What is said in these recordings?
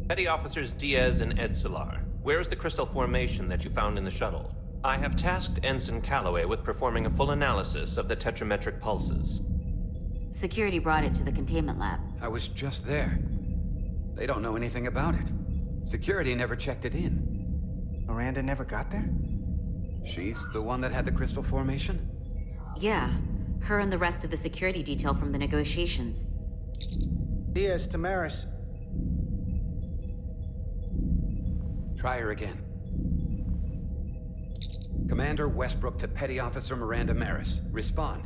Petty Officers Diaz and Edsolar, where is the crystal formation that you found in the shuttle? I have tasked Ensign Calloway with performing a full analysis of the tetrametric pulses. Security brought it to the containment lab. I was just there. They don't know anything about it. Security never checked it in. Miranda never got there? She's the one that had the crystal formation? Yeah, her and the rest of the security detail from the negotiations. Diaz, Tamaris. Try her again. Commander Westbrook to Petty Officer Miranda Maris. Respond.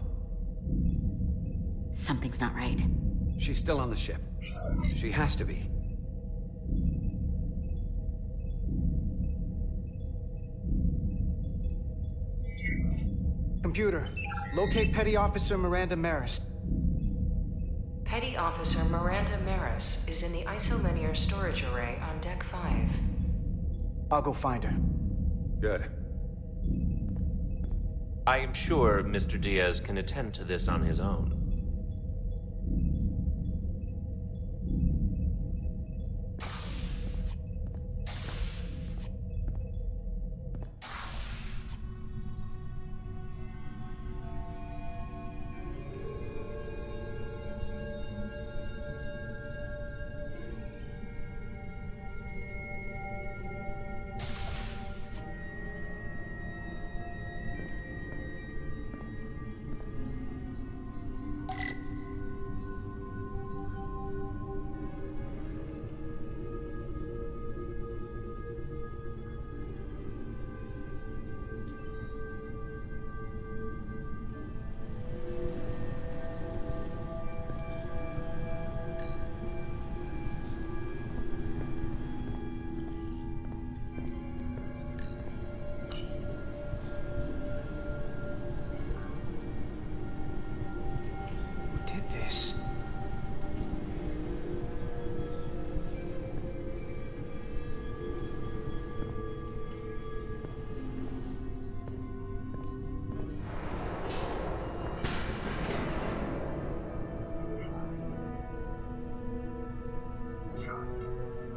Something's not right. She's still on the ship. She has to be. Computer, locate Petty Officer Miranda Maris. Petty Officer Miranda Maris is in the isolinear storage array on Deck 5. I'll go find her. Good. I am sure Mr. Diaz can attend to this on his own.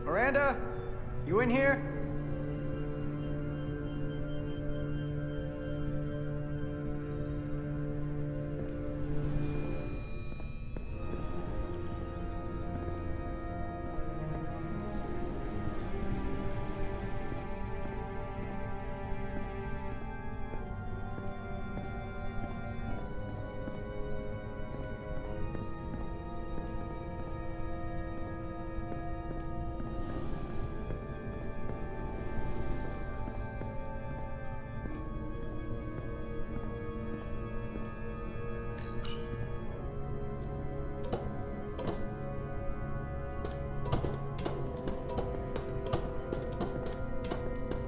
Miranda, you in here?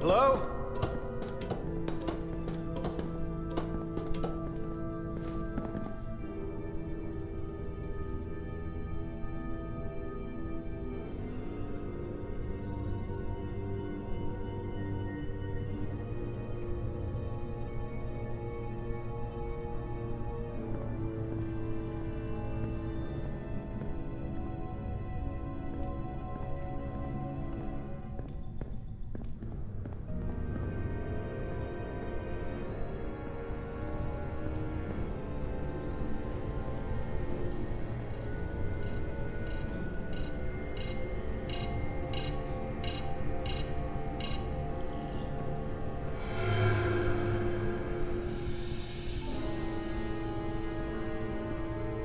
Hello?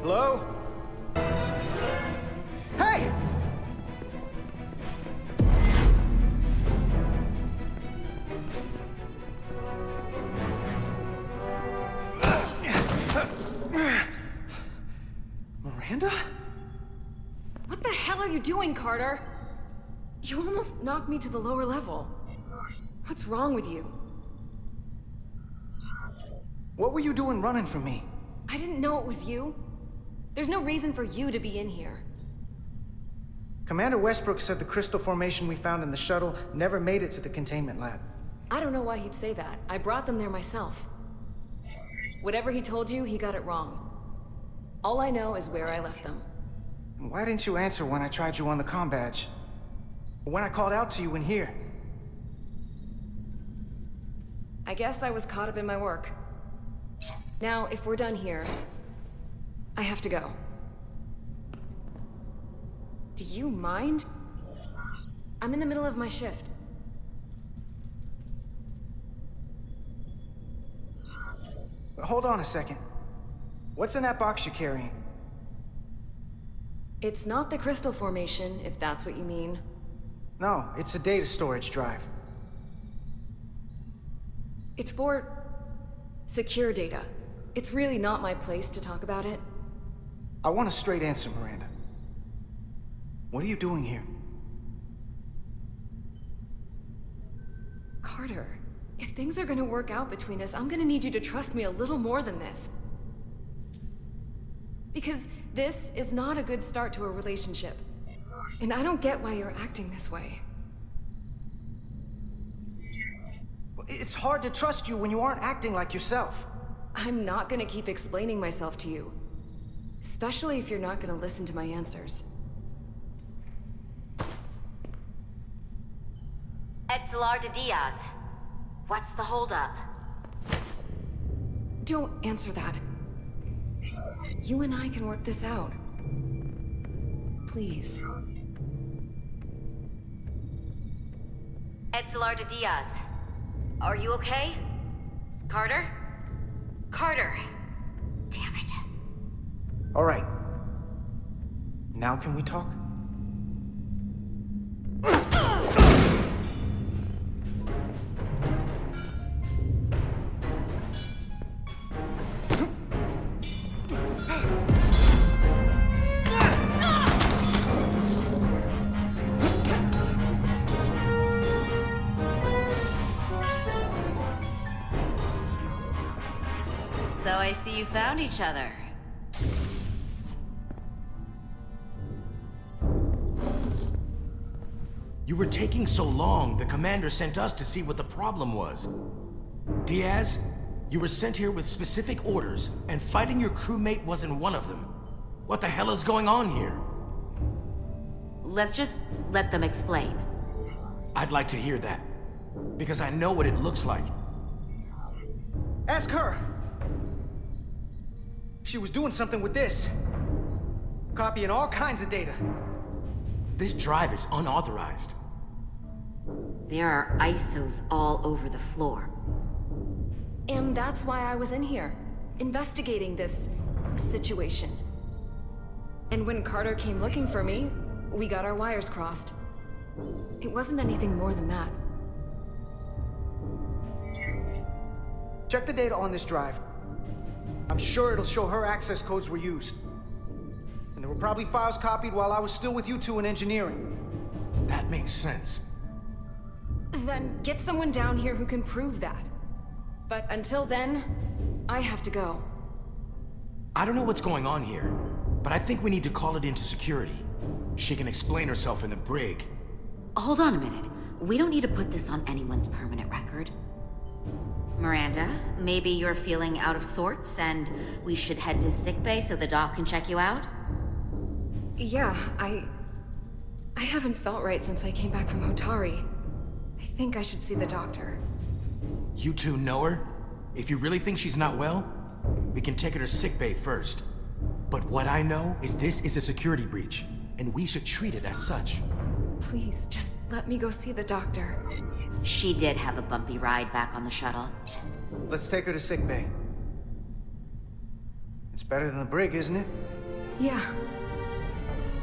Hello? Hey! Miranda? What the hell are you doing, Carter? You almost knocked me to the lower level. What's wrong with you? What were you doing running from me? I didn't know it was you. There's no reason for you to be in here. Commander Westbrook said the crystal formation we found in the shuttle never made it to the containment lab. I don't know why he'd say that. I brought them there myself. Whatever he told you, he got it wrong. All I know is where I left them. Why didn't you answer when I tried you on the comm badge? When I called out to you in here. I guess I was caught up in my work. Now, if we're done here, I have to go. Do you mind? I'm in the middle of my shift. Hold on a second. What's in that box you're carrying? It's not the crystal formation, if that's what you mean. No, it's a data storage drive. It's for secure data. It's really not my place to talk about it. I want a straight answer, Miranda. What are you doing here? Carter, if things are gonna work out between us, I'm gonna need you to trust me a little more than this. Because this is not a good start to a relationship. And I don't get why you're acting this way. It's hard to trust you when you aren't acting like yourself. I'm not gonna keep explaining myself to you. Especially if you're not gonna listen to my answers. Etzelar de Diaz. What's the holdup? Don't answer that. You and I can work this out. Please. Etzelar de Diaz. Are you okay? Carter? Carter! Damn it. All right. Now can we talk? So I see you found each other. You were taking so long, the commander sent us to see what the problem was. Diaz, you were sent here with specific orders, and fighting your crewmate wasn't one of them. What the hell is going on here? Let's just let them explain. I'd like to hear that, because I know what it looks like. Ask her! She was doing something with this. Copying all kinds of data. This drive is unauthorized. There are ISOs all over the floor. And that's why I was in here, investigating this situation. And when Carter came looking for me, we got our wires crossed. It wasn't anything more than that. Check the data on this drive. I'm sure it'll show her access codes were used. And there were probably files copied while I was still with you two in engineering. That makes sense. Then get someone down here who can prove that. But until then, I have to go. I don't know what's going on here, but I think we need to call it into security. She can explain herself in the brig. Hold on a minute. We don't need to put this on anyone's permanent record. Miranda, maybe you're feeling out of sorts and we should head to sickbay so the doc can check you out? Yeah, I haven't felt right since I came back from Hotari. I think I should see the doctor. You two know her? If you really think she's not well, we can take her to sickbay first. But what I know is this is a security breach, and we should treat it as such. Please, just let me go see the doctor. She did have a bumpy ride back on the shuttle. Let's take her to sickbay. It's better than the brig, isn't it? Yeah.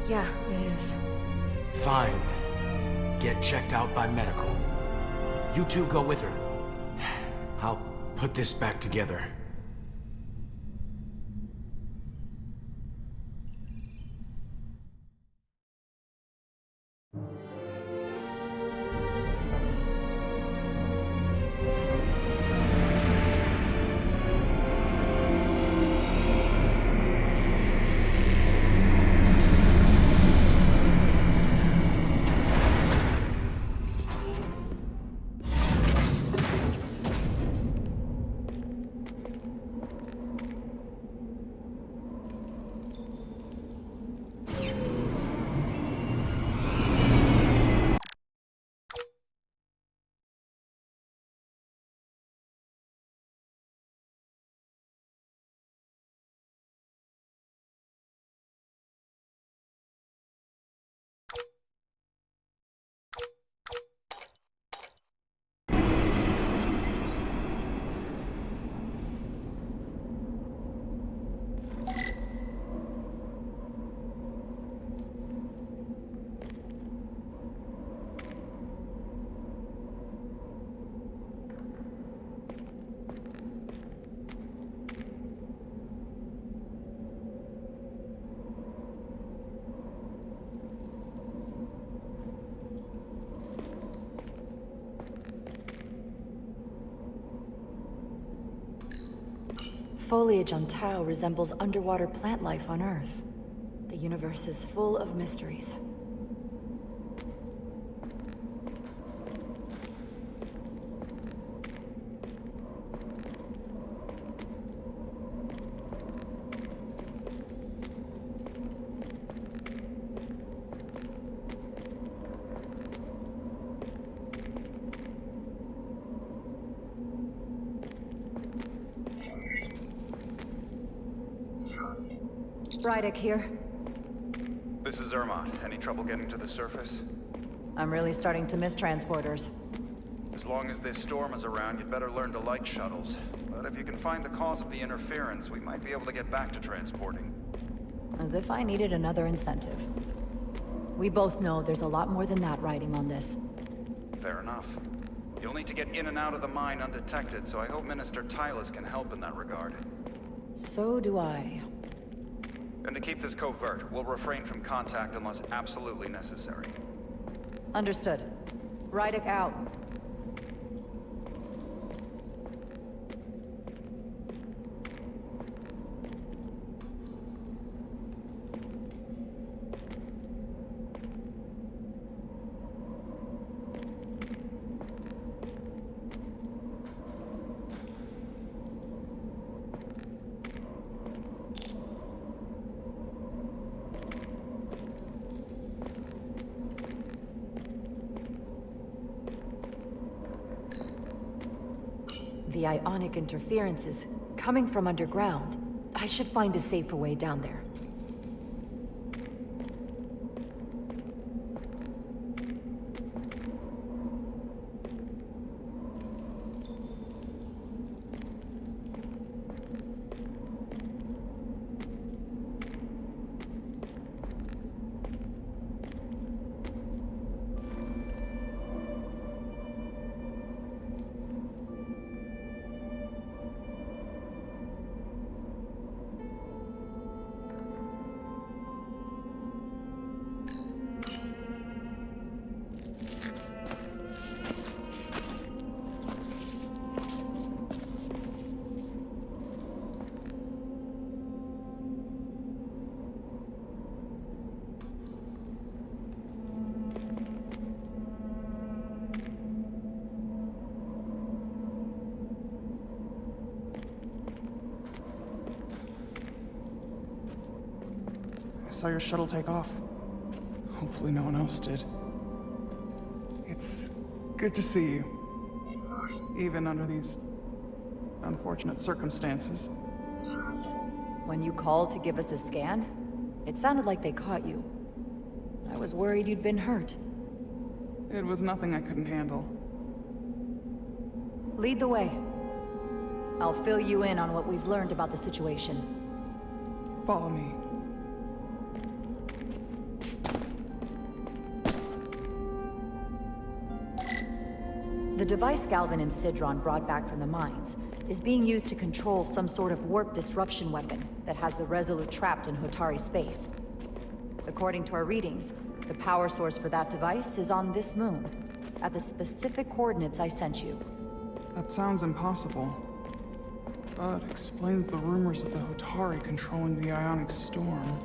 Yeah, it is. Fine. Get checked out by medical. You two go with her. I'll put this back together. foliage on Tau resembles underwater plant life on Earth. The universe is full of mysteries. Rydick here. This is Ermont. Any trouble getting to the surface? I'm really starting to miss transporters. As long as this storm is around, you'd better learn to like shuttles. But if you can find the cause of the interference, we might be able to get back to transporting. As if I needed another incentive. We both know there's a lot more than that riding on this. Fair enough. You'll need to get in and out of the mine undetected, so I hope Minister Tylus can help in that regard. So do I. And to keep this covert, we'll refrain from contact unless absolutely necessary. Understood. Rydick out. The ionic interference is coming from underground. I should find a safer way down there. I saw your shuttle take off. Hopefully no one else did. It's good to see you. Even under these unfortunate circumstances. When you called to give us a scan, it sounded like they caught you. I was worried you'd been hurt. It was nothing I couldn't handle. Lead the way. I'll fill you in on what we've learned about the situation. Follow me. The device Galvin and Sidron brought back from the mines is being used to control some sort of warp disruption weapon that has the Resolute trapped in Hotari space. According to our readings, the power source for that device is on this moon, at the specific coordinates I sent you. That sounds impossible. But explains the rumors of the Hotari controlling the ionic storm.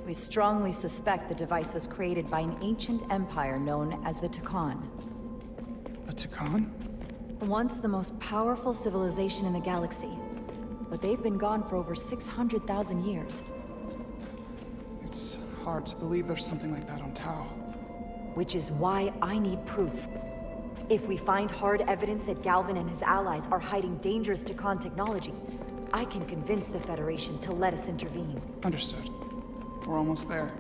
We strongly suspect the device was created by an ancient empire known as the Takan. The Takan? Once the most powerful civilization in the galaxy, but they've been gone for over 600,000 years. It's hard to believe there's something like that on Tau. Which is why I need proof. If we find hard evidence that Galvin and his allies are hiding dangerous Takan technology, I can convince the Federation to let us intervene. Understood. We're almost there.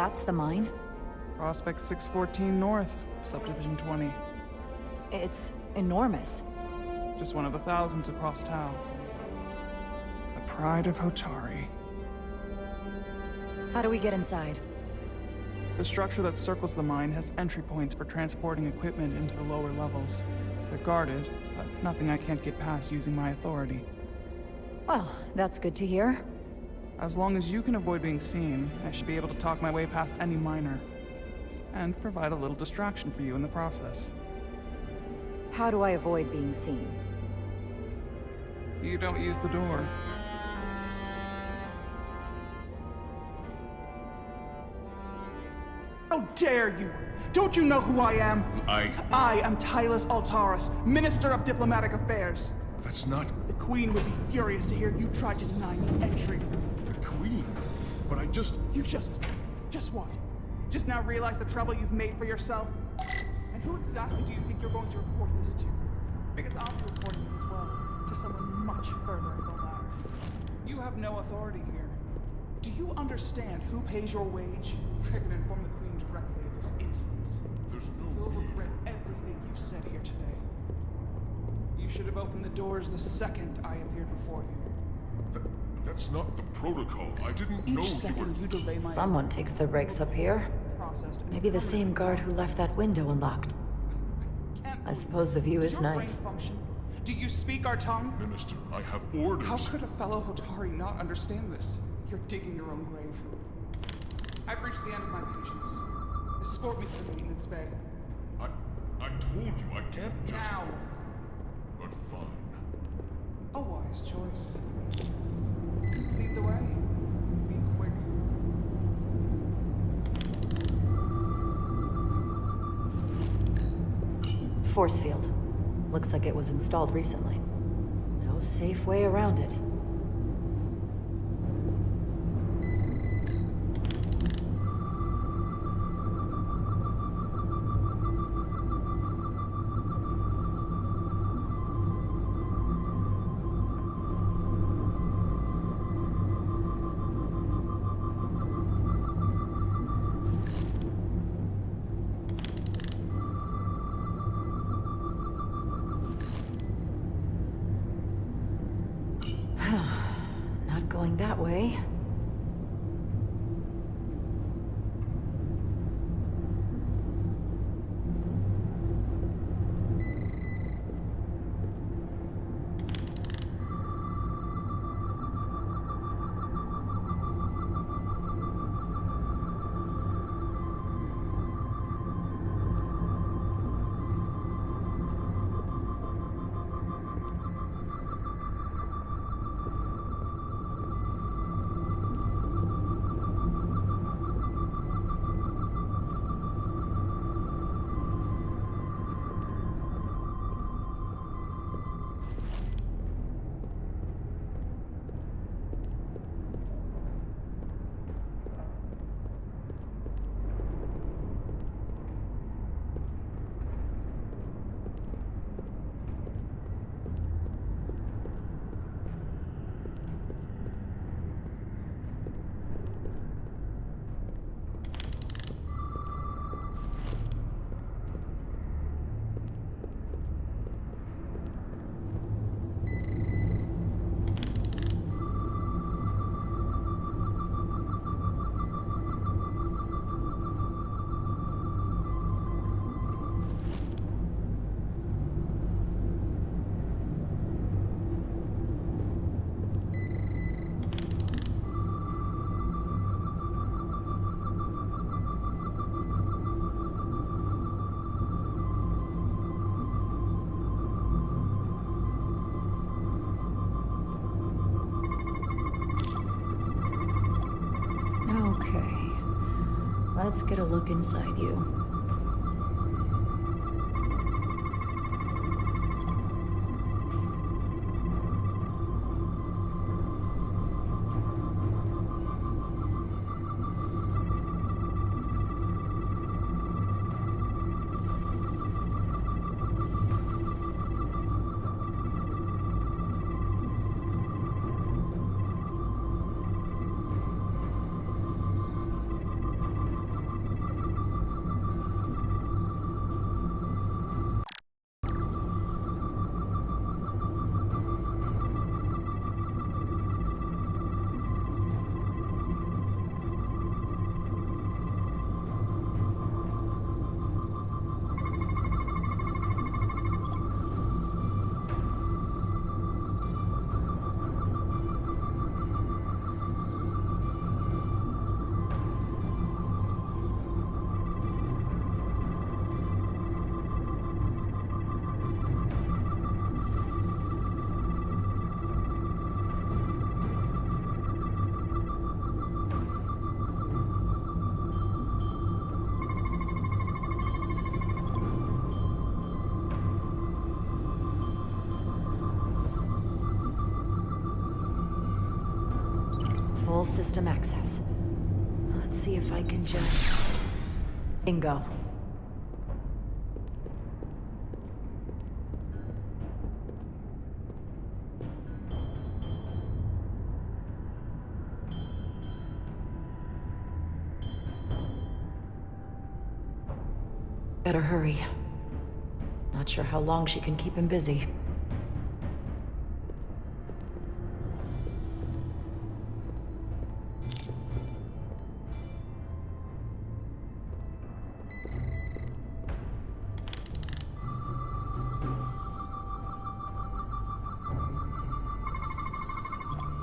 That's the mine? Prospect 614 North, Subdivision 20. It's enormous. Just one of the thousands across town. The pride of Hotari. How do we get inside? The structure that circles the mine has entry points for transporting equipment into the lower levels. They're guarded, but nothing I can't get past using my authority. Well, that's good to hear. As long as you can avoid being seen, I should be able to talk my way past any miner. And provide a little distraction for you in the process. How do I avoid being seen? You don't use the door. How dare you! Don't you know who I am? I am Tylus Altaris, Minister of Diplomatic Affairs. That's not... The Queen would be furious to hear you tried to deny me entry. the Queen. But I just... You just what? Just now realize the trouble you've made for yourself? And who exactly do you think you're going to report this to? Because I'll be reporting it as well, to someone much further in the ladder. You have no authority here. Do you understand who pays your wage? I can inform the Queen directly of this instance. There's no You'll way... regret everything you've said here today. You should have opened the doors the second I appeared before you. That's not the protocol. I didn't know Each you second were... you delay my Someone takes the breaks up here. processed and Maybe the same guard who left that window unlocked. can't I suppose the view Does is your brain nice. function? Do you speak our tongue? Minister, I have orders. How could a fellow Hotari not understand this? You're digging your own grave. I've reached the end of my patience. Escort me to the maintenance bay. I told you, I can't just... Now! But fine. A wise choice. Lead the way. Be quick. Force field. Looks like it was installed recently. No safe way around it. Not going that way. Okay. Let's get a look inside you. Control system access. Let's see if I can just... Bingo. Better hurry. Not sure how long she can keep him busy.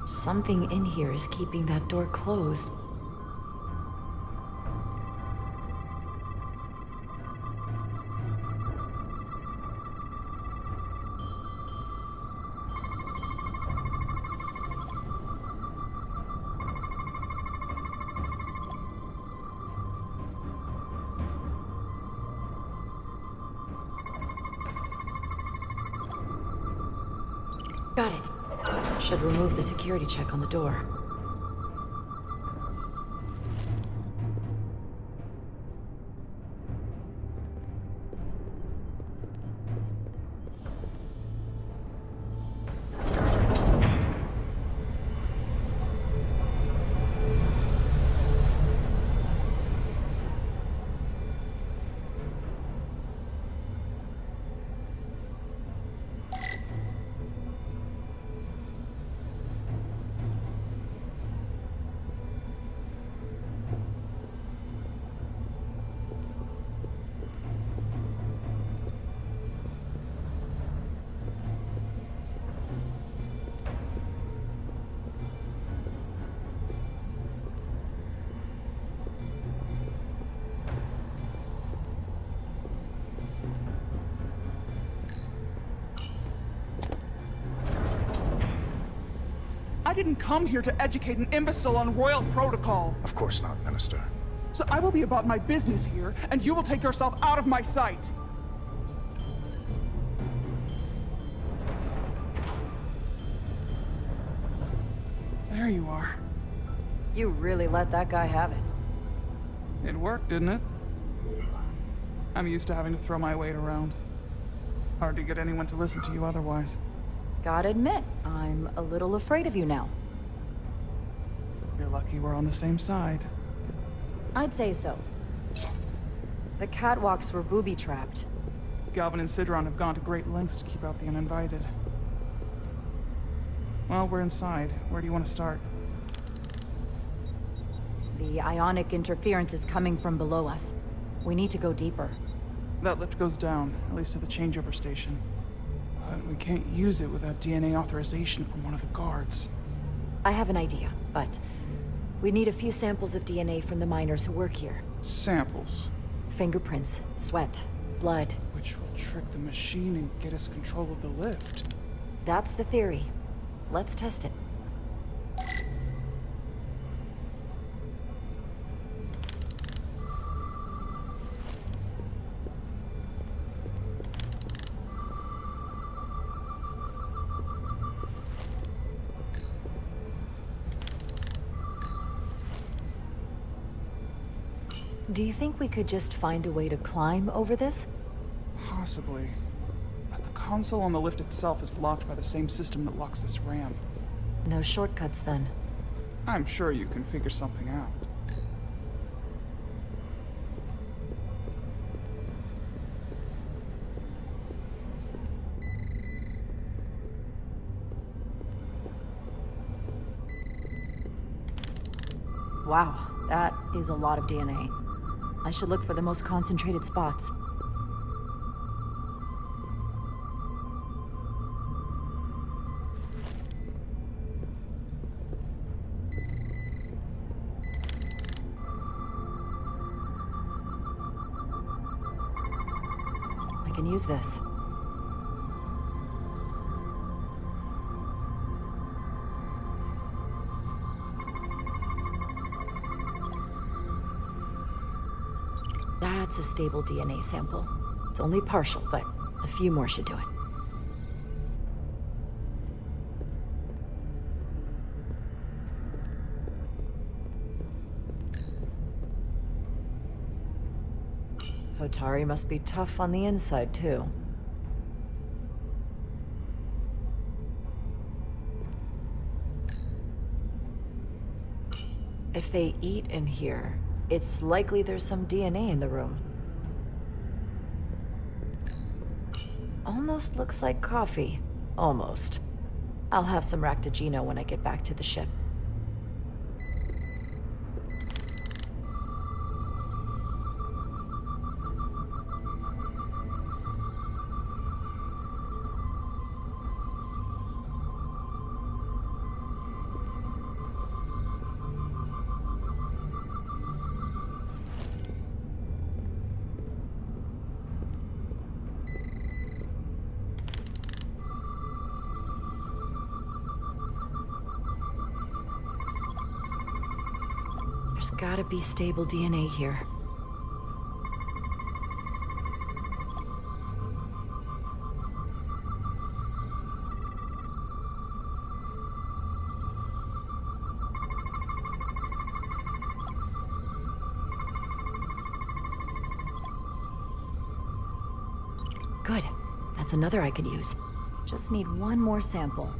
Something in here is keeping that door closed. Got it. Should remove the security check on the door. I didn't come here to educate an imbecile on royal protocol. Of course not, Minister. So I will be about my business here, and you will take yourself out of my sight. There you are. You really let that guy have it. It worked, didn't it? I'm used to having to throw my weight around. Hard to get anyone to listen to you otherwise. Gotta admit, I'm a little afraid of you now. You're lucky we're on the same side. I'd say so. The catwalks were booby-trapped. Galvin and Sidron have gone to great lengths to keep out the uninvited. Well, we're inside. Where do you want to start? The ionic interference is coming from below us. We need to go deeper. That lift goes down, at least to the changeover station. But we can't use it without DNA authorization from one of the guards. I have an idea, but we need a few samples of DNA from the miners who work here. Samples? Fingerprints, sweat, blood. Which will trick the machine and get us control of the lift. That's the theory. Let's test it. Do you think we could just find a way to climb over this? Possibly. But the console on the lift itself is locked by the same system that locks this ramp. No shortcuts, then. I'm sure you can figure something out. Wow, that is a lot of DNA. I should look for the most concentrated spots. I can use this. That's a stable DNA sample. It's only partial, but a few more should do it. Hotari must be tough on the inside, too. If they eat in here, it's likely there's some DNA in the room. Almost looks like coffee. Almost. I'll have some Ractigino when I get back to the ship. There's gotta be stable DNA here. Good. That's another I could use. Just need one more sample.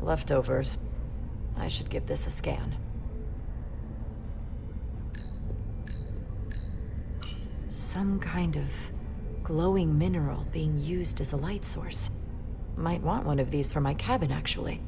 Leftovers. I should give this a scan. Some kind of glowing mineral being used as a light source. Might want one of these for my cabin, actually.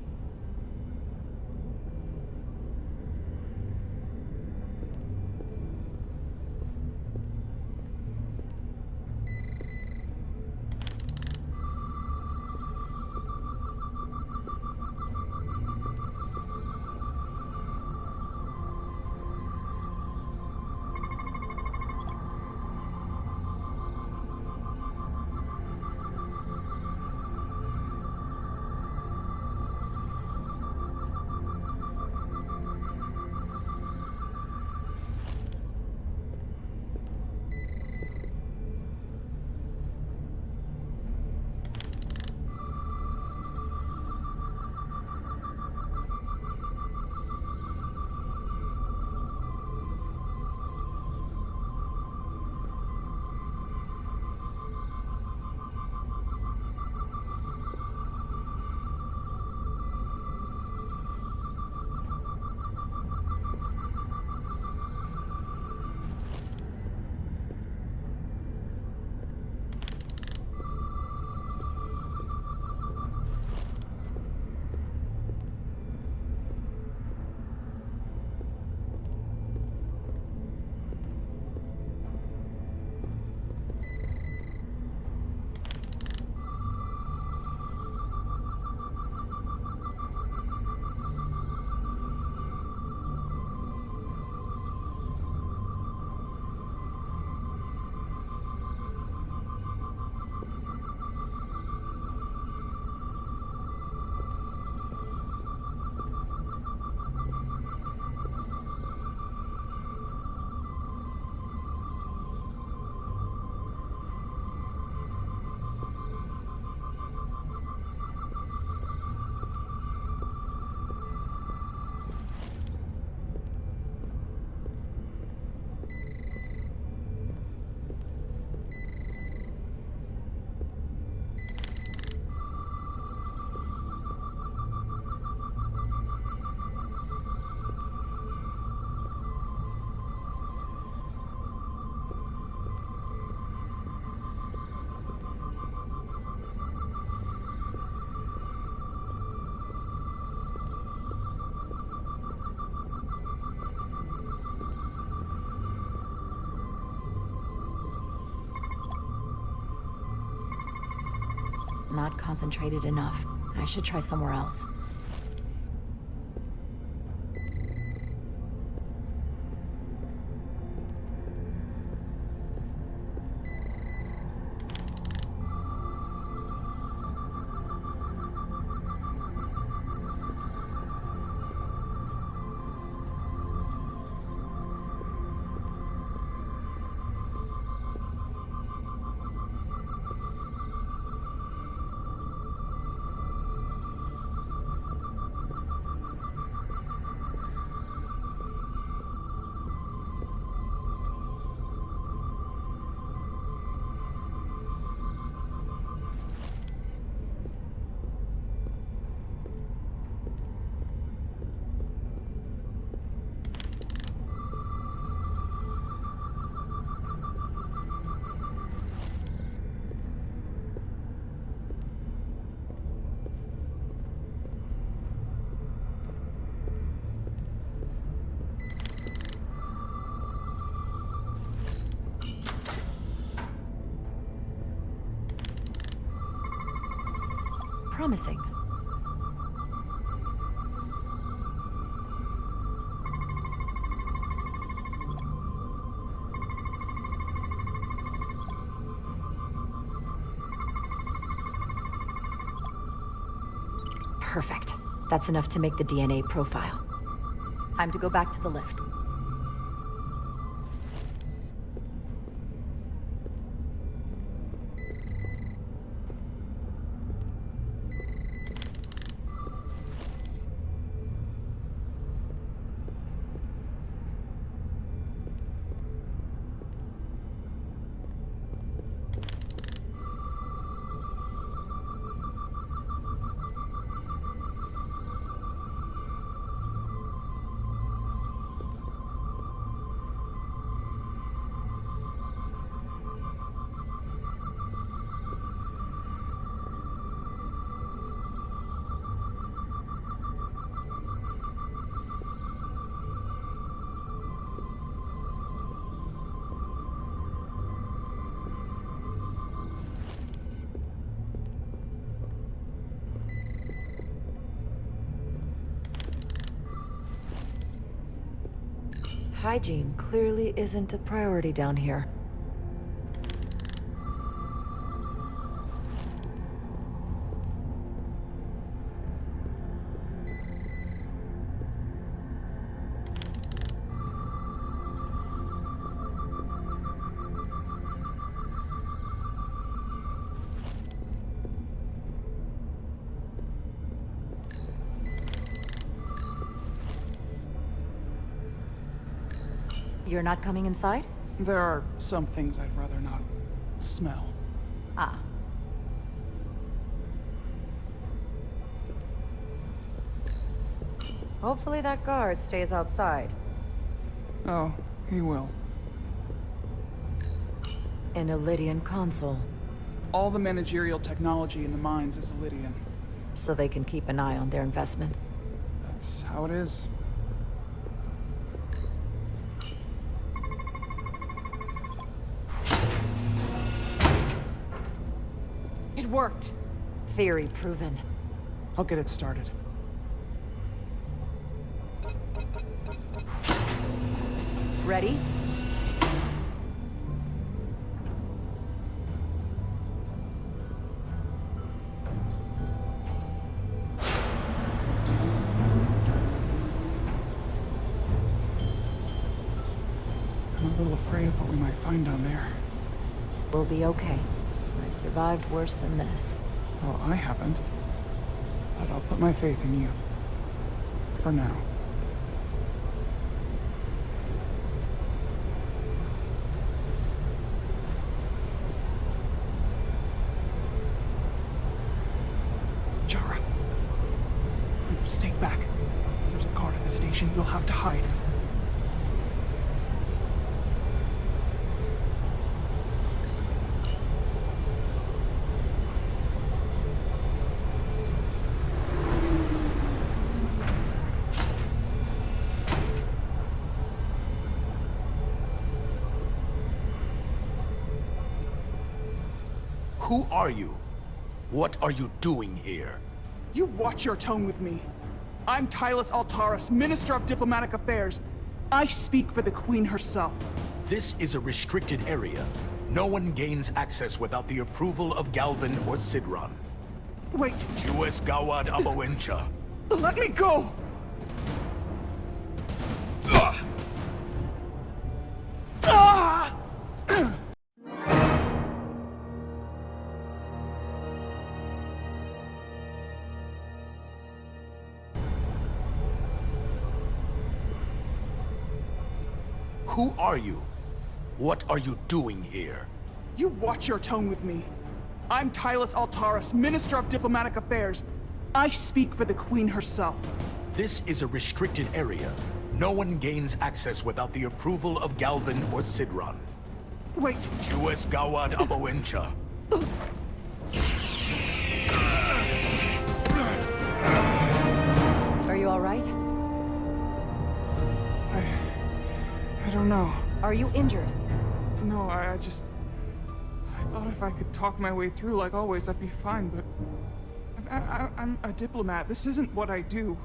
Not concentrated enough. I should try somewhere else. promising. Perfect. That's enough to make the DNA profile. Time to go back to the lift. Hygiene clearly isn't a priority down here. You're not coming inside? There are some things I'd rather not smell. Ah. Hopefully that guard stays outside. Oh, he will. An Illydian console. All the managerial technology in the mines is Illydian. So they can keep an eye on their investment. That's how it is. It worked. Theory proven. I'll get it started. Ready? I'm a little afraid of what we might find down there. We'll be okay. I've survived worse than this. Well, I haven't. But I'll put my faith in you. For now. Jara. Stay back. There's a guard at the station. You'll have to hide. Who are you? What are you doing here? You watch your tone with me. I'm Tylus Altaris, Minister of Diplomatic Affairs. I speak for the Queen herself. This is a restricted area. No one gains access without the approval of Galvin or Sidron. Wait, Jues Gawad Abawencha. let me go! Who are you? What are you doing here? You watch your tone with me. I'm Tylus Altaris, Minister of Diplomatic Affairs. I speak for the Queen herself. This is a restricted area. No one gains access without the approval of Galvin or Sidron. Wait, Jues Gawad Abawencha. Are you all right? I don't know. Are you injured? No, I thought if I could talk my way through like always, I'd be fine, but I've I'm a diplomat. This isn't what I do.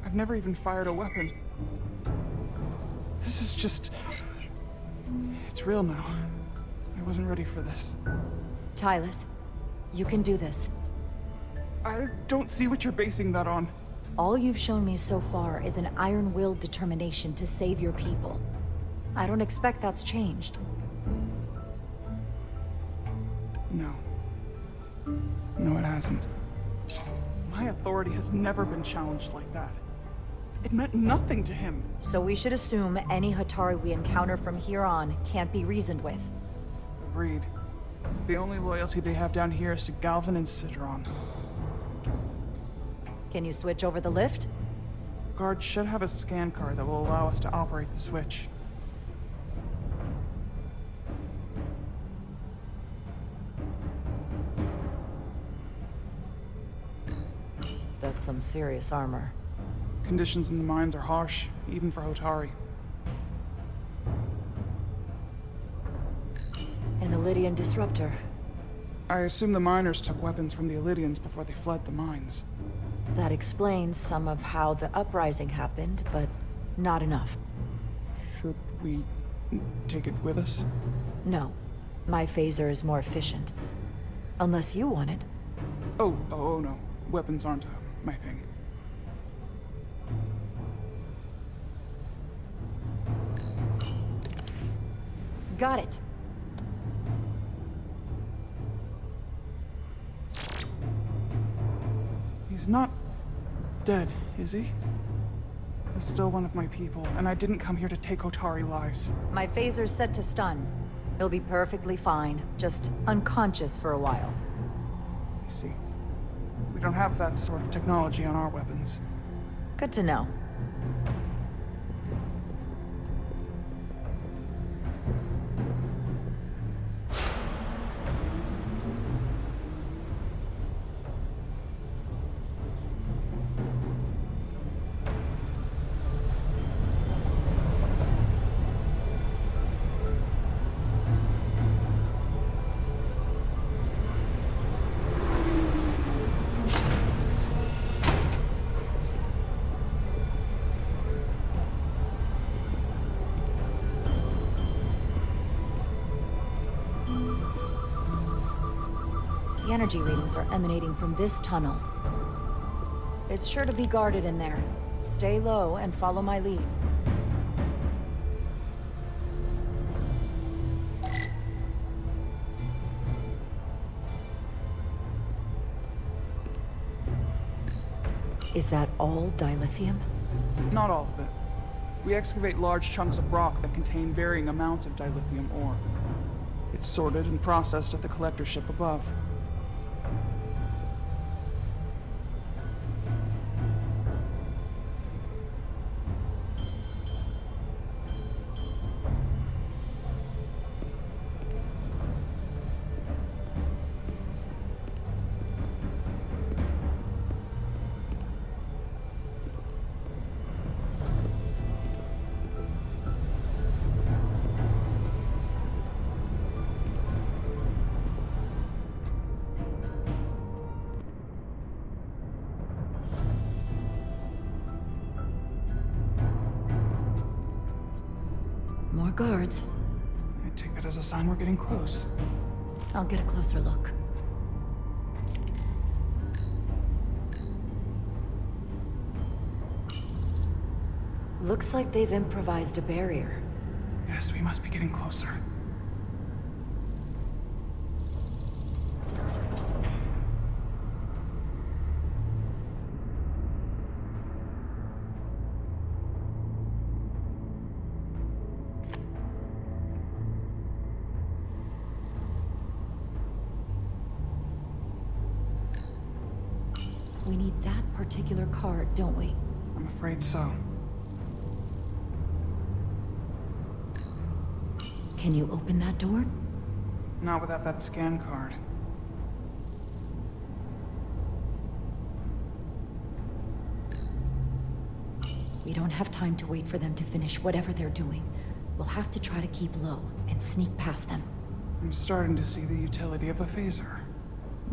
I've never even fired a weapon. This is just... It's real now. I wasn't ready for this. Tylus, you can do this. I don't see what you're basing that on. All you've shown me so far is an iron-willed determination to save your people. I don't expect that's changed. No. No, it hasn't. My authority has never been challenged like that. It meant nothing to him. So we should assume any Hatari we encounter from here on can't be reasoned with. Agreed. The only loyalty they have down here is to Galvin and Sidron. Can you switch over the lift? Guard should have a scan card that will allow us to operate the switch. That's some serious armor. Conditions in the mines are harsh, even for Hotari. An Illydian disruptor. I assume the miners took weapons from the Illydians before they fled the mines. That explains some of how the uprising happened, but not enough. Should we take it with us? No. My phaser is more efficient. Unless you want it. Oh, no. Weapons aren't my thing. Got it. He's not dead, is he? He's still one of my people, and I didn't come here to take Hotari lives. My phaser's set to stun. He'll be perfectly fine, just unconscious for a while. I see. We don't have that sort of technology on our weapons. Good to know. The energy readings are emanating from this tunnel. It's sure to be guarded in there. Stay low and follow my lead. Is that all dilithium? Not all of it. We excavate large chunks of rock that contain varying amounts of dilithium ore. It's sorted and processed at the collector ship above. More guards. I take that as a sign we're getting close. I'll get a closer look. Looks like they've improvised a barrier. Yes, we must be getting closer. We need that particular card, don't we? I'm afraid so. Can you open that door? Not without that scan card. We don't have time to wait for them to finish whatever they're doing. We'll have to try to keep low and sneak past them. I'm starting to see the utility of a phaser.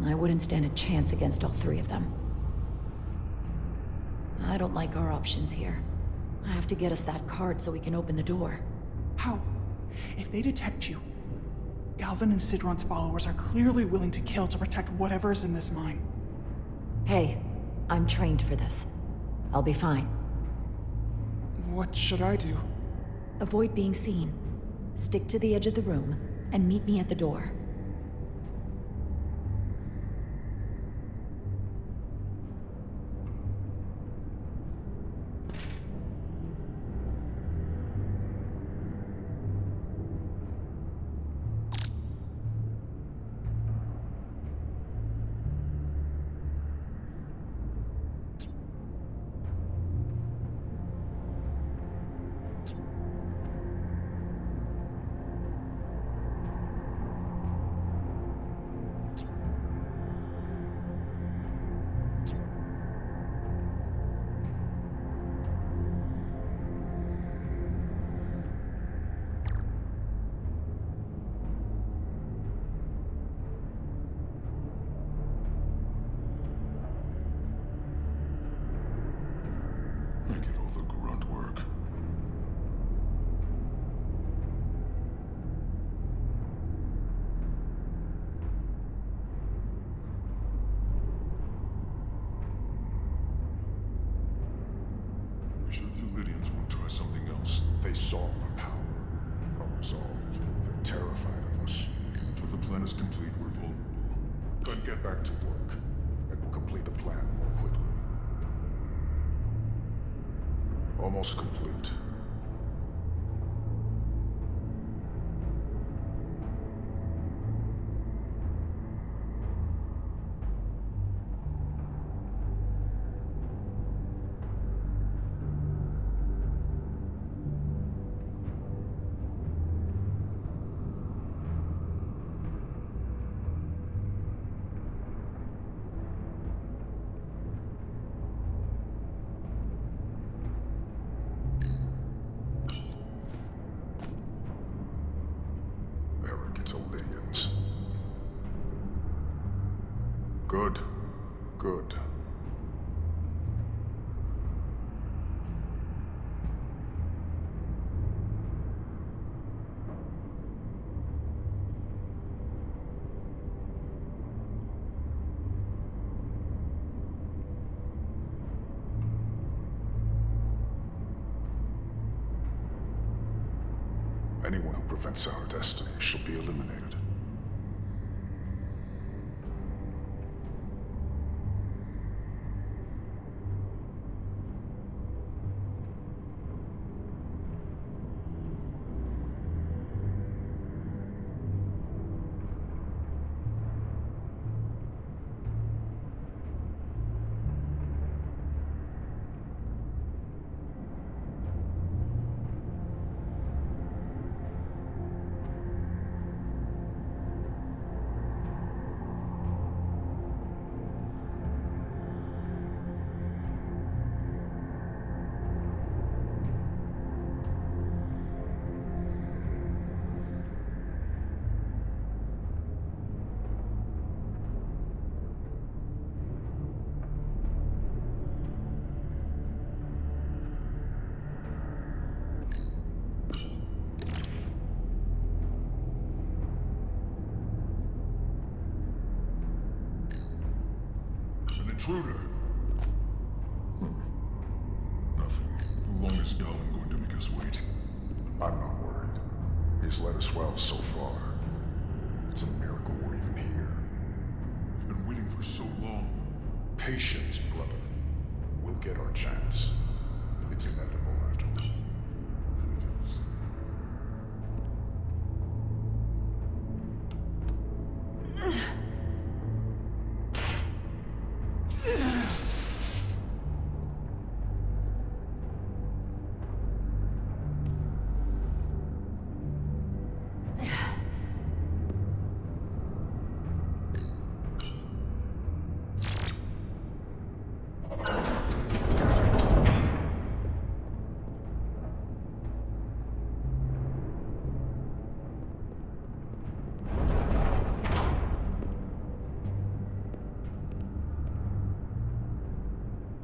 I wouldn't stand a chance against all three of them. I don't like our options here. I have to get us that card so we can open the door. How? If they detect you, Galvin and Sidron's followers are clearly willing to kill to protect whatever's in this mine. Hey, I'm trained for this. I'll be fine. What should I do? Avoid being seen. Stick to the edge of the room, and meet me at the door. I get all the grunt work. Are we sure the Lydians won't try something else? They saw our power, our resolve. They're terrified of us. Until the plan is complete, we're vulnerable. Then get back to work, and we'll complete the plan more quickly. Almost complete. Arrogant. Good. Good. Anyone who prevents our destiny shall be eliminated. Intruder. Nothing. How long is Galvin going to make us wait? I'm not worried. He's led us well so far. It's a miracle we're even here. We've been waiting for so long. Patience, brother. We'll get our chance. It's inevitable after all. Then it is.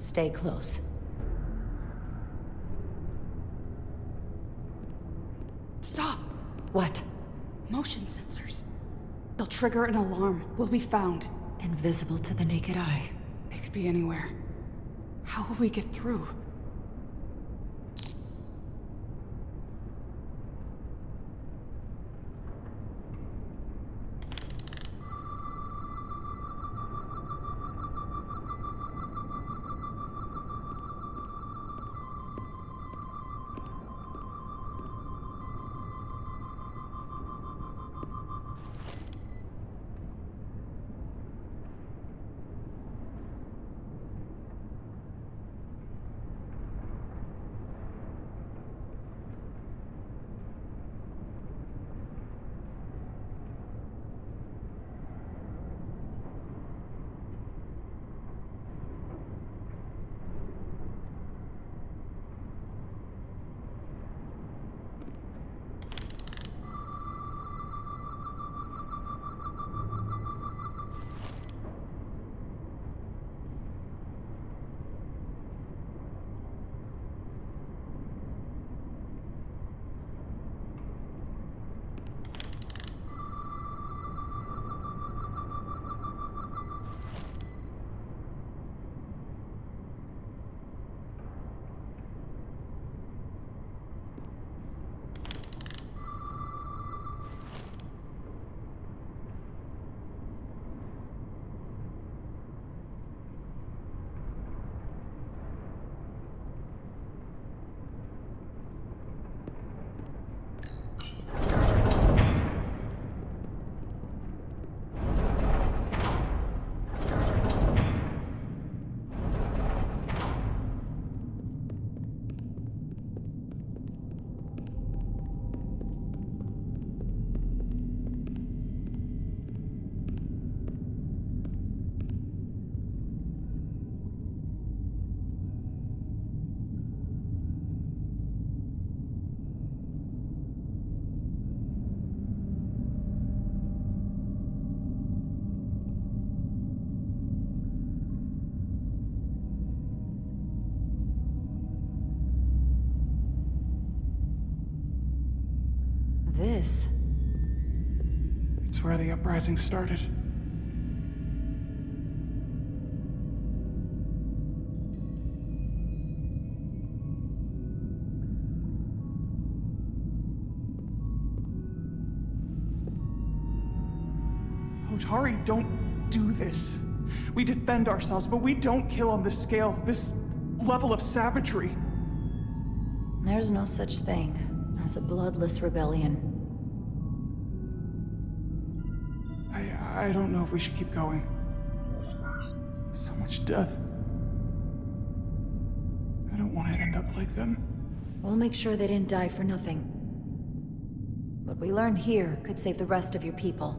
Stay close. Stop! What? Motion sensors. They'll trigger an alarm. We'll be found. Invisible to the naked eye. They could be anywhere. How will we get through? This? It's where the uprising started. Hotari don't do this. We defend ourselves, but we don't kill on this scale, this level of savagery. There's no such thing as a bloodless rebellion. I don't know if we should keep going. So much death. I don't want to end up like them. We'll make sure they didn't die for nothing. What we learn here could save the rest of your people.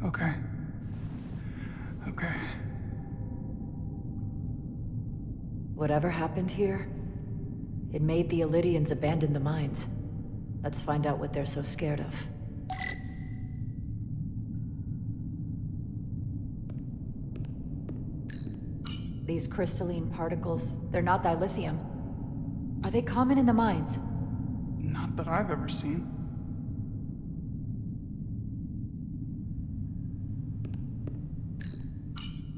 Okay. Okay. Whatever happened here, it made the Illydians abandon the mines. Let's find out what they're so scared of. These crystalline particles, they're not dilithium. Are they common in the mines? Not that I've ever seen.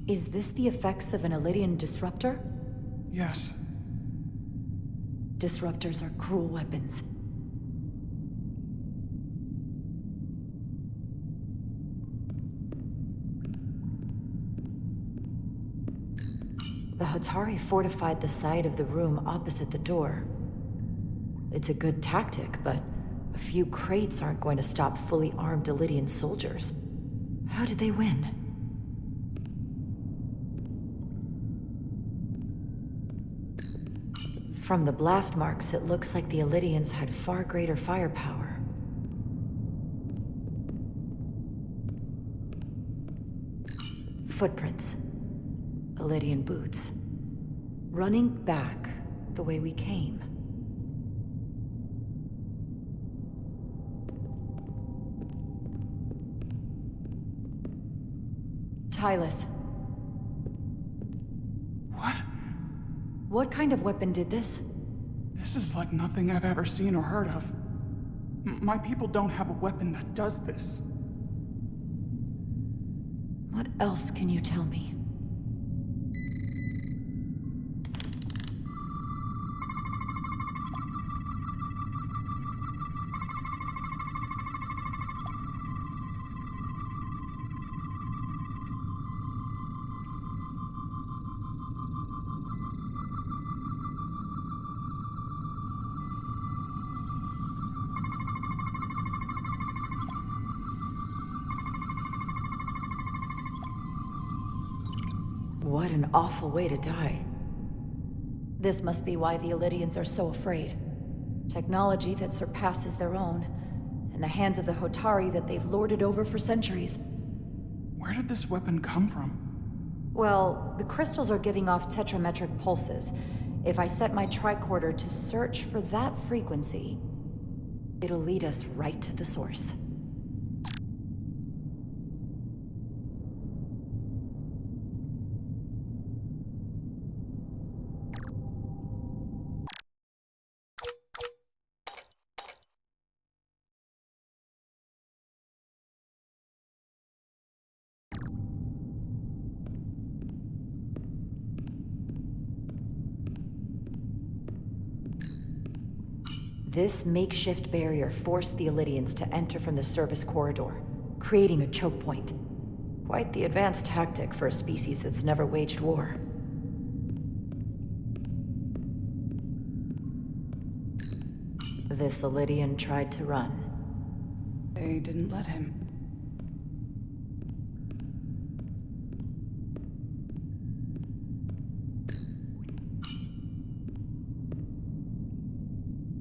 Is this the effects of an Illydian disruptor? Yes. Disruptors are cruel weapons. The Hotari fortified the side of the room opposite the door. It's a good tactic, but a few crates aren't going to stop fully armed Illydian soldiers. How did they win? From the blast marks, it looks like the Illydians had far greater firepower. Footprints. Illydian boots. Running back the way we came. Tylus. What kind of weapon did this? This is like nothing I've ever seen or heard of. My people don't have a weapon that does this. What else can you tell me? What an awful way to die. This must be why the Elydians are so afraid. Technology that surpasses their own, in the hands of the Hotari that they've lorded over for centuries. Where did this weapon come from? Well, the crystals are giving off tetrametric pulses. If I set my tricorder to search for that frequency, it'll lead us right to the source. This makeshift barrier forced the Elydians to enter from the service corridor, creating a choke point. Quite the advanced tactic for a species that's never waged war. This Elydian tried to run. They didn't let him.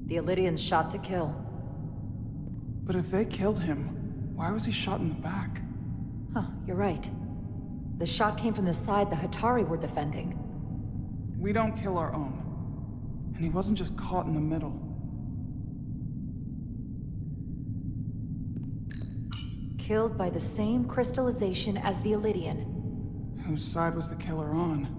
The Elydians shot to kill. But if they killed him, why was he shot in the back? Huh, you're right. The shot came from the side the Hotari were defending. We don't kill our own. And he wasn't just caught in the middle. Killed by the same crystallization as the Elydian. Whose side was the killer on?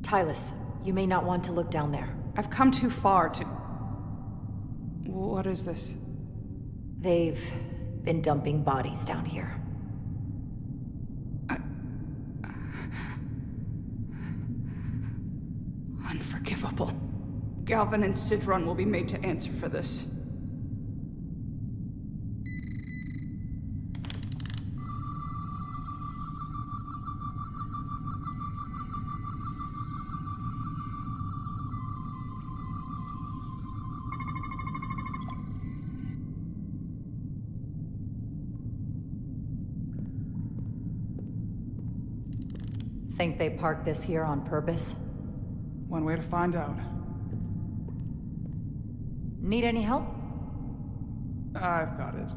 Tylus, you may not want to look down there. I've come too far to... What is this? They've been dumping bodies down here. Unforgivable. Galvin and Sidron will be made to answer for this. Think they parked this here on purpose? One way to find out. Need any help? I've got it.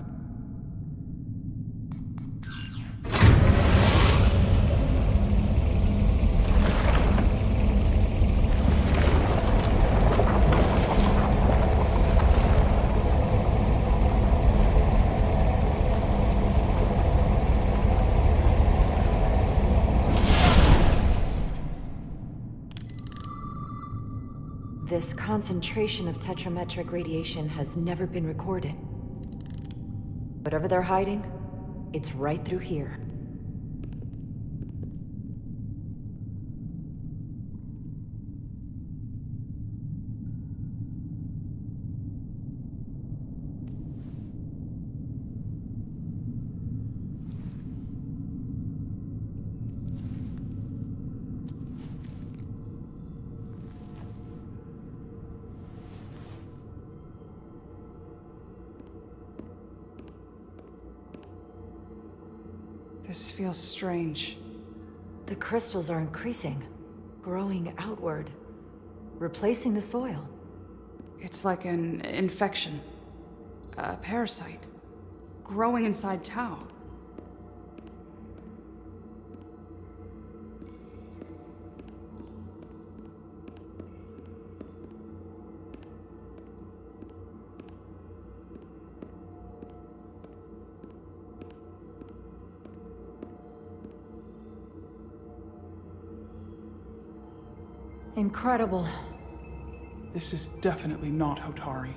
This concentration of tetrametric radiation has never been recorded. Whatever they're hiding, it's right through here. This feels strange. The crystals are increasing, growing outward, replacing the soil. It's like an infection. A parasite. growing inside Tau. Incredible. This is definitely not Hotari.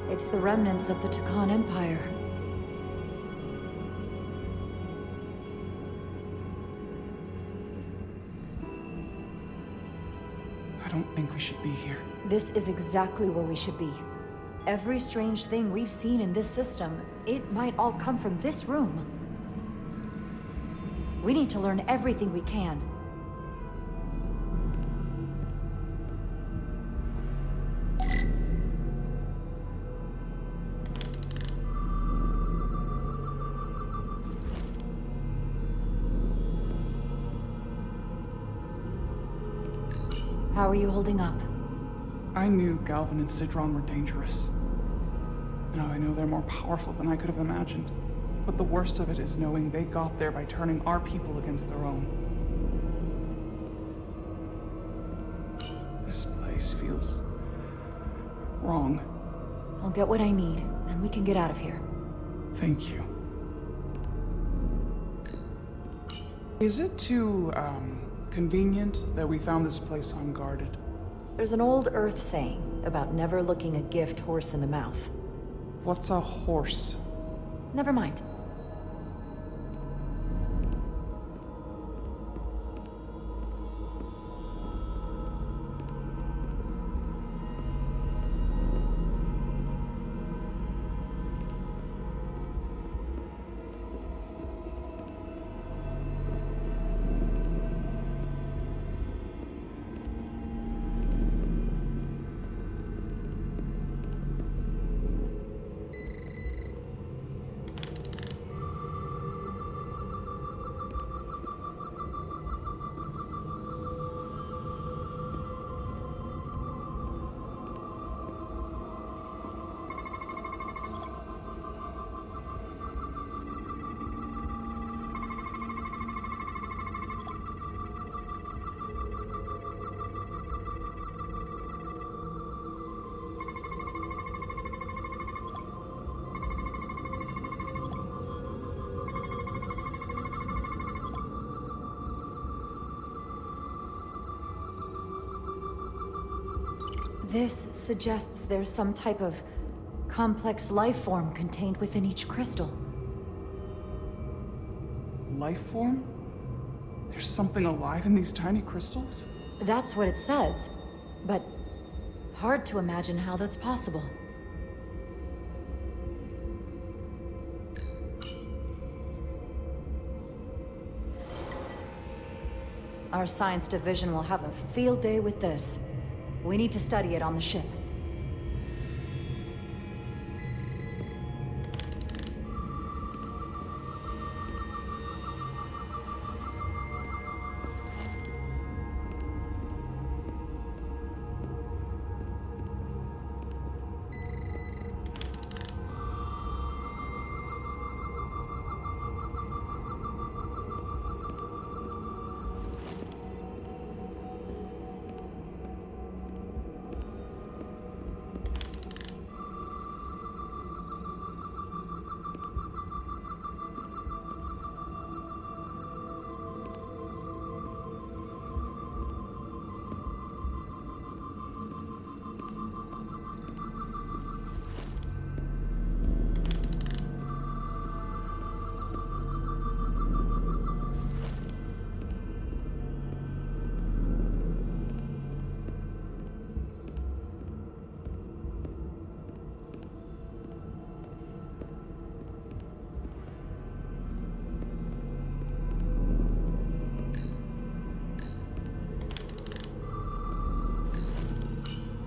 It's the remnants of the Takan Empire. I don't think we should be here. This is exactly where we should be. Every strange thing we've seen in this system, it might all come from this room. We need to learn everything we can. How are you holding up? I knew Galvin and Sidron were dangerous. Now I know they're more powerful than I could have imagined. But the worst of it is knowing they got there by turning our people against their own. This place feels wrong. I'll get what I need, and we can get out of here. Thank you. Is it too, convenient that we found this place unguarded? There's an old Earth saying about never looking a gift horse in the mouth. What's a horse? Never mind. This suggests there's some type of complex life form contained within each crystal. Life form? There's something alive in these tiny crystals? That's what it says, but hard to imagine how that's possible. Our science division will have a field day with this. We need to study it on the ship.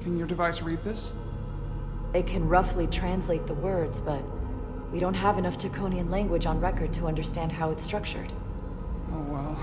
Can your device read this? It can roughly translate the words, but we don't have enough Taconian language on record to understand how it's structured. Oh well.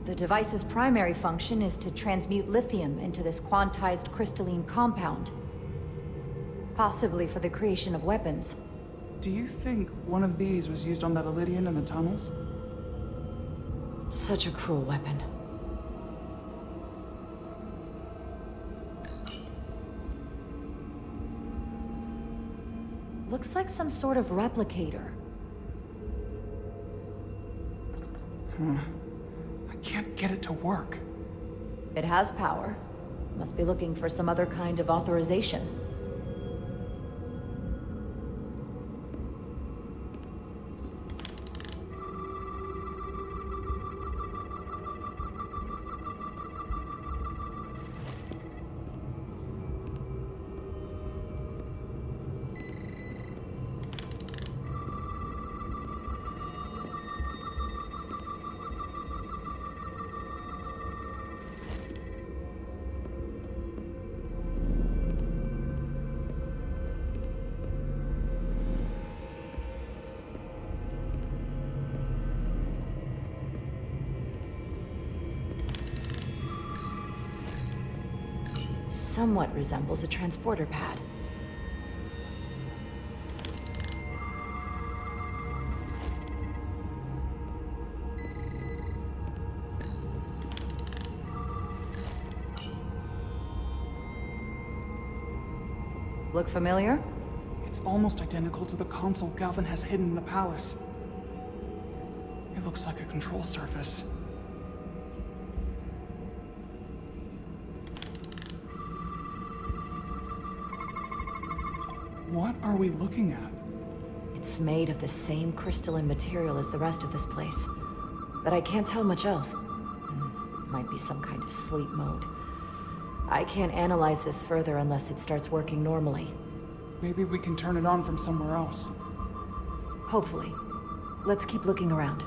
The device's primary function is to transmute lithium into this quantized crystalline compound. Possibly for the creation of weapons. Do you think one of these was used on that Elydian in the tunnels? Such a cruel weapon. Looks like some sort of replicator. I can't get it to work. It has power. Must be looking for some other kind of authorization. Somewhat resembles a transporter pad. Look familiar? It's almost identical to the console Galvin has hidden in the palace. It looks like a control surface. What are we looking at? It's made of the same crystalline material as the rest of this place. But I can't tell much else. Might be some kind of sleep mode. I can't analyze this further unless it starts working normally. Maybe we can turn it on from somewhere else. Hopefully. Let's keep looking around.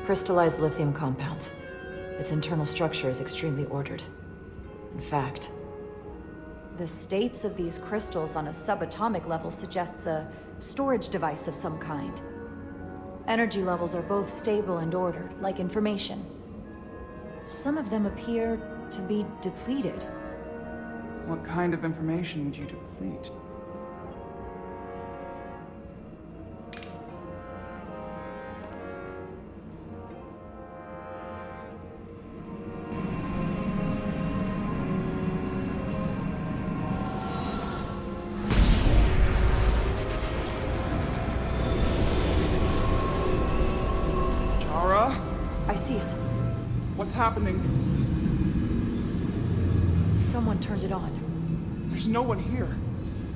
Crystallized lithium compounds. Its internal structure is extremely ordered. In fact, the states of these crystals on a subatomic level suggests a storage device of some kind. Energy levels are both stable and ordered, like information. Some of them appear to be depleted. What kind of information would you deplete? I see it. What's happening? Someone turned it on. There's no one here.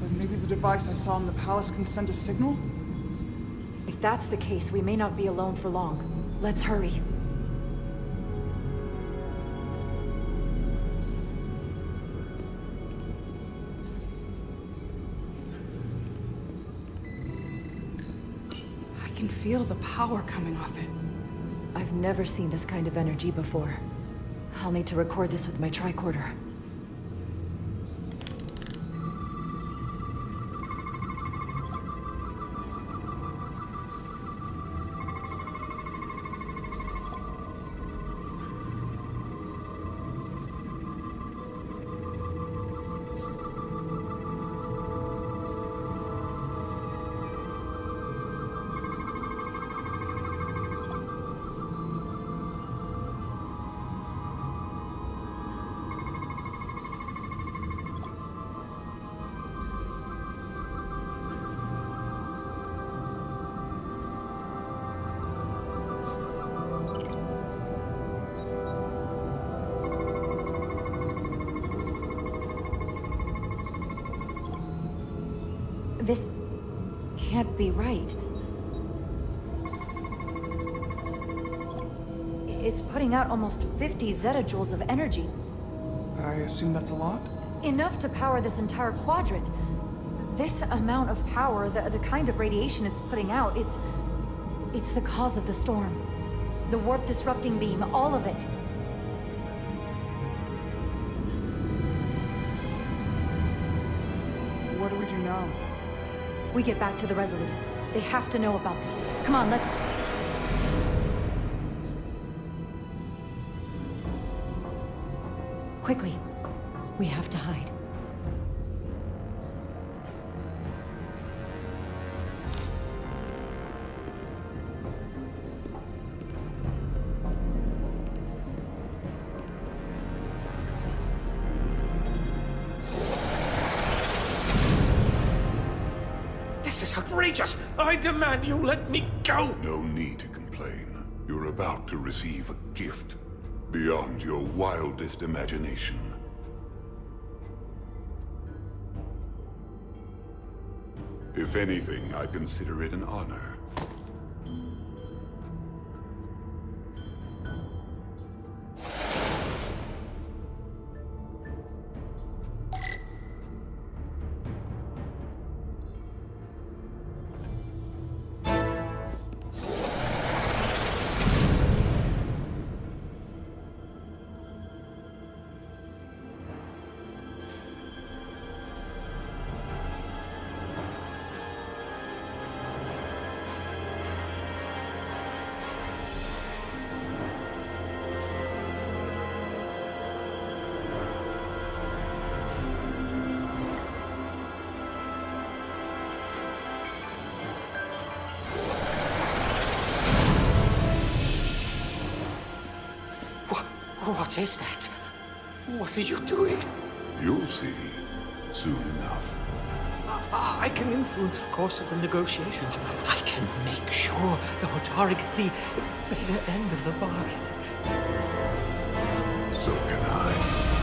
But maybe the device I saw in the palace can send a signal? If that's the case, we may not be alone for long. Let's hurry. I can feel the power coming off it. I've never seen this kind of energy before. I'll need to record this with my tricorder. This can't be right. It's putting out almost 50 zettajoules of energy. I assume that's a lot? Enough to power this entire quadrant. This amount of power, the kind of radiation it's putting out, it's the cause of the storm. The warp disrupting beam, all of it. What do we do now? We get back to the Resolute. They have to know about this. Come on, let's... Quickly. We have to hide. This is outrageous! I demand you let me go! No need to complain. You're about to receive a gift beyond your wildest imagination. If anything, I consider it an honor. What is that? What are you doing? You'll see soon enough. I can influence the course of the negotiations. I can make sure the Hotari get the better end of the bargain. So can I.